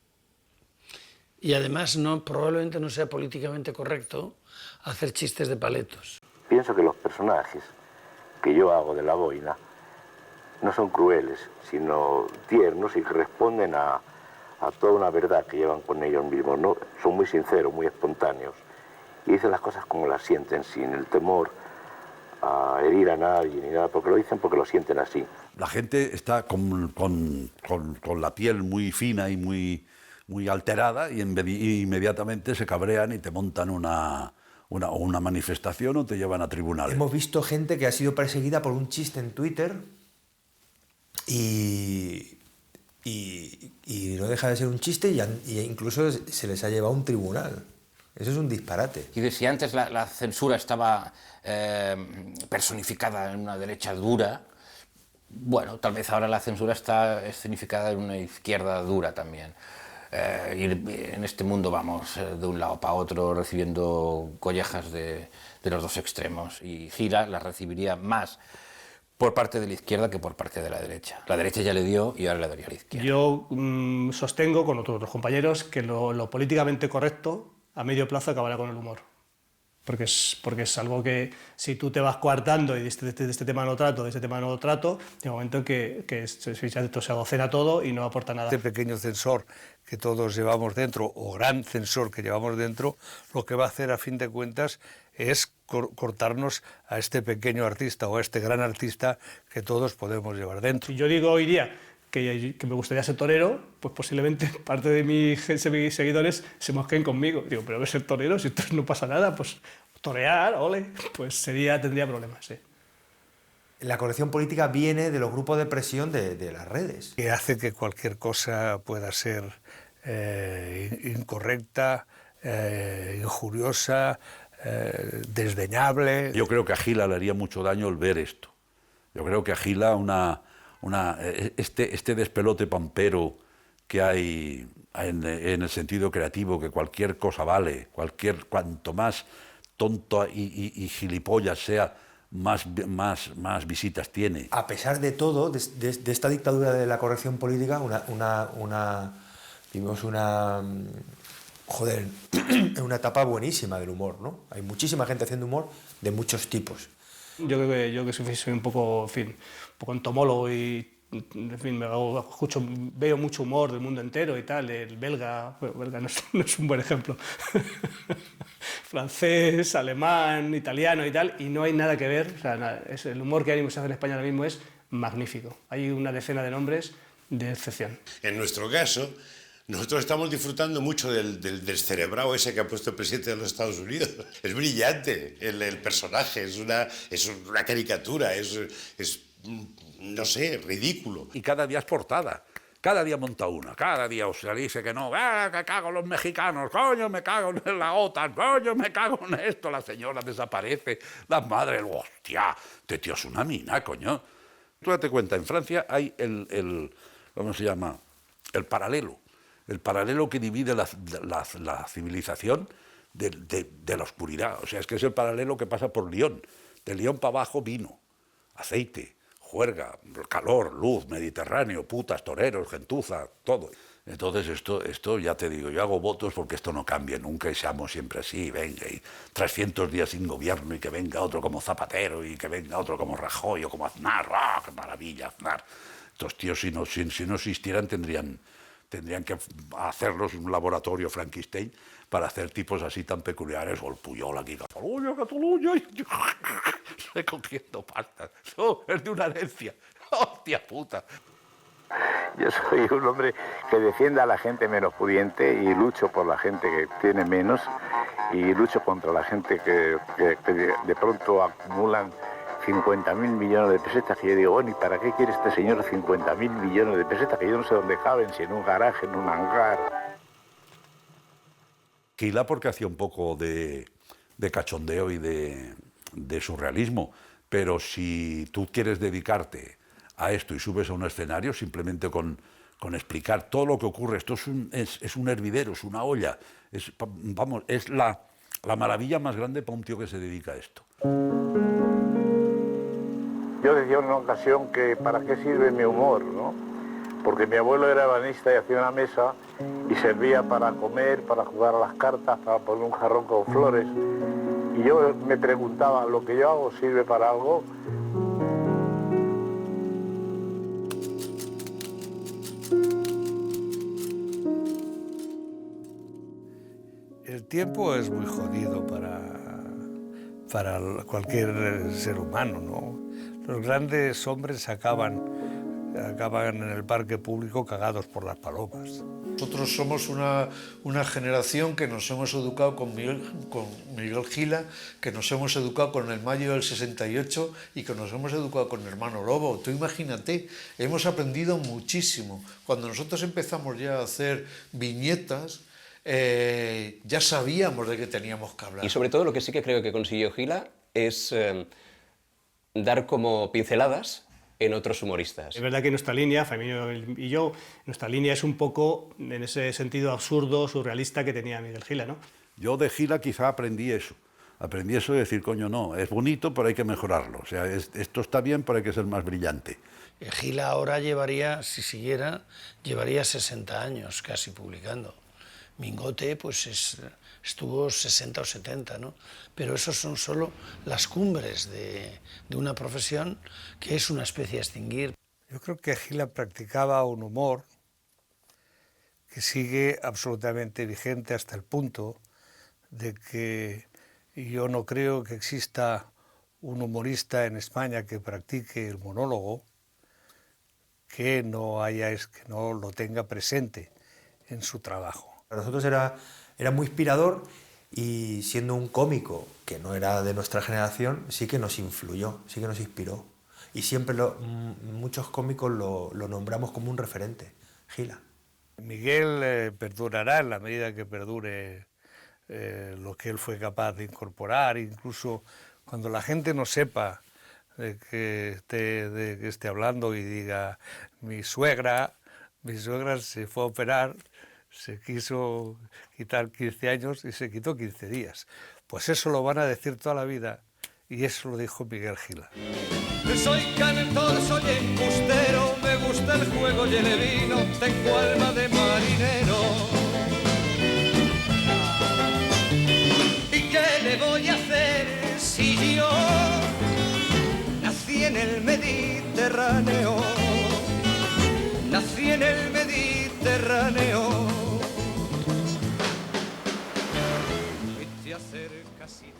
Y además probablemente no sea políticamente correcto hacer chistes de paletos. Pienso que los personajes que yo hago de la boina no son crueles, sino tiernos y que responden a toda una verdad que llevan con ellos mismos, ¿no? Son muy sinceros, muy espontáneos y dicen las cosas como las sienten, sin el temor a herir a nadie ni nada, porque lo dicen porque lo sienten así. La gente está con la piel muy fina y muy alterada y inmediatamente se cabrean y te montan una manifestación o te llevan a tribunales. Hemos visto gente que ha sido perseguida por un chiste en Twitter y no deja de ser un chiste y incluso se les ha llevado a un tribunal. Eso es un disparate. Y si antes la censura estaba personificada en una derecha dura, bueno, tal vez ahora la censura está escenificada en una izquierda dura también. Y en este mundo vamos de un lado para otro recibiendo collejas de los dos extremos, y Gila las recibiría más por parte de la izquierda que por parte de la derecha. La derecha ya le dio y ahora le daría a la izquierda. Yo sostengo con otros compañeros que lo políticamente correcto a medio plazo acabará con el humor. Porque es algo que si tú te vas coartando y de este tema no trato, de este tema no trato, llega un momento en que se adocena todo y no aporta nada. Este pequeño censor que todos llevamos dentro, o gran censor que llevamos dentro, lo que va a hacer a fin de cuentas es cortarnos a este pequeño artista o a este gran artista que todos podemos llevar dentro. Si yo digo hoy día que me gustaría ser torero, pues posiblemente parte de mis seguidores se mosquen conmigo. Digo, pero ser torero, si no pasa nada, pues torear, ole, pues tendría problemas, sí. La corrección política viene de los grupos de presión de las redes. Que hace que cualquier cosa pueda ser incorrecta, injuriosa, desdeñable. Yo creo que a Gila le haría mucho daño el ver esto. Yo creo que a Gila este despelote pampero que hay en el sentido creativo, que cualquier cosa vale, cuanto más tonto y gilipollas sea, más visitas tiene. A pesar de todo, de esta dictadura de la corrección política, vimos una etapa buenísima del humor, ¿no? Hay muchísima gente haciendo humor de muchos tipos. Yo que soy un poco entomólogo y en fin, veo mucho humor del mundo entero y tal. El belga no es un buen ejemplo. Francés, alemán, italiano y tal, y no hay nada que ver. O sea, el humor que se hace en España ahora mismo es magnífico. Hay una decena de nombres de excepción. En nuestro caso, nosotros estamos disfrutando mucho del descerebrado ese que ha puesto el presidente de los Estados Unidos. Es brillante el personaje, es una caricatura, es no sé, ridículo. Y cada día es portada. Cada día monta una, cada día se dice que no, que cago en los mexicanos, coño, me cago en la OTAN, coño, me cago en esto, la señora desaparece, la madre, hostia, este tío es una mina, coño. Tú date cuenta, en Francia hay ¿cómo se llama? El paralelo. el paralelo que divide la civilización de la oscuridad. O sea, es que es el paralelo que pasa por Lyon. De Lyon para abajo, vino, aceite, juerga, calor, luz, Mediterráneo, putas, toreros, gentuza, todo. Entonces esto ya te digo, yo hago votos porque esto no cambie nunca y seamos siempre así, venga, y 300 días sin gobierno y que venga otro como Zapatero y que venga otro como Rajoy o como Aznar, ¡ah, qué maravilla, Aznar! Estos tíos si no existieran tendrían que hacerlos un laboratorio Frankenstein para hacer tipos así tan peculiares, o el Puyol aquí, Cataluña, recogiendo pasta. No, es de una herencia. ¡Hostia puta! Yo soy un hombre que defiende a la gente menos pudiente y lucho por la gente que tiene menos y lucho contra la gente que de pronto acumulan 50.000 millones de pesetas, que yo digo, bueno, ¿y para qué quiere este señor 50.000 millones de pesetas? Que yo no sé dónde caben, si en un garaje, en un hangar. Gila porque hacía un poco de cachondeo y de surrealismo, pero si tú quieres dedicarte a esto y subes a un escenario simplemente con explicar todo lo que ocurre, esto es un hervidero, es una olla, es la maravilla más grande para un tío que se dedica a esto. Yo decía en una ocasión que ¿para qué sirve mi humor?, ¿no? Porque mi abuelo era ebanista y hacía una mesa y servía para comer, para jugar a las cartas, para poner un jarrón con flores. Y yo me preguntaba, ¿lo que yo hago sirve para algo? El tiempo es muy jodido para cualquier ser humano, ¿no? Los grandes hombres acaban en el parque público cagados por las palomas. Nosotros somos una generación que nos hemos educado con Miguel Gila, que nos hemos educado con el Mayo del 68 y que nos hemos educado con Hermano Lobo. Tú imagínate, hemos aprendido muchísimo. Cuando nosotros empezamos ya a hacer viñetas, ya sabíamos de qué teníamos que hablar. Y sobre todo lo que sí que creo que consiguió Gila es dar como pinceladas en otros humoristas. Es verdad que nuestra línea, Femino y yo, nuestra línea es un poco en ese sentido absurdo, surrealista que tenía Miguel Gila, ¿no? Yo de Gila quizá aprendí eso de decir, coño, no, es bonito, pero hay que mejorarlo. O sea, esto está bien, pero hay que ser más brillante. Gila ahora llevaría, si siguiera, llevaría 60 años casi publicando. Mingote, pues estuvo 60 o 70, ¿no? Pero esos son solo las cumbres de una profesión que es una especie a extinguir. Yo creo que Gila practicaba un humor que sigue absolutamente vigente hasta el punto de que yo no creo que exista un humorista en España que practique el monólogo que no lo tenga presente en su trabajo. Para nosotros era muy inspirador y siendo un cómico que no era de nuestra generación, sí que nos influyó, sí que nos inspiró. Y siempre muchos cómicos lo nombramos como un referente, Gila. Miguel perdurará en la medida que perdure lo que él fue capaz de incorporar, incluso cuando la gente no sepa de que esté hablando y diga mi suegra se fue a operar, se quiso quitar 15 años y se quitó 15 días. Pues eso lo van a decir toda la vida y eso lo dijo Miguel Gila. Soy cantor, soy embustero, me gusta el juego y el vino, tengo alma de marinero. ¿Y qué le voy a hacer si yo nací en el Mediterráneo? Nací en el Mediterráneo. Fuiste a hacer casi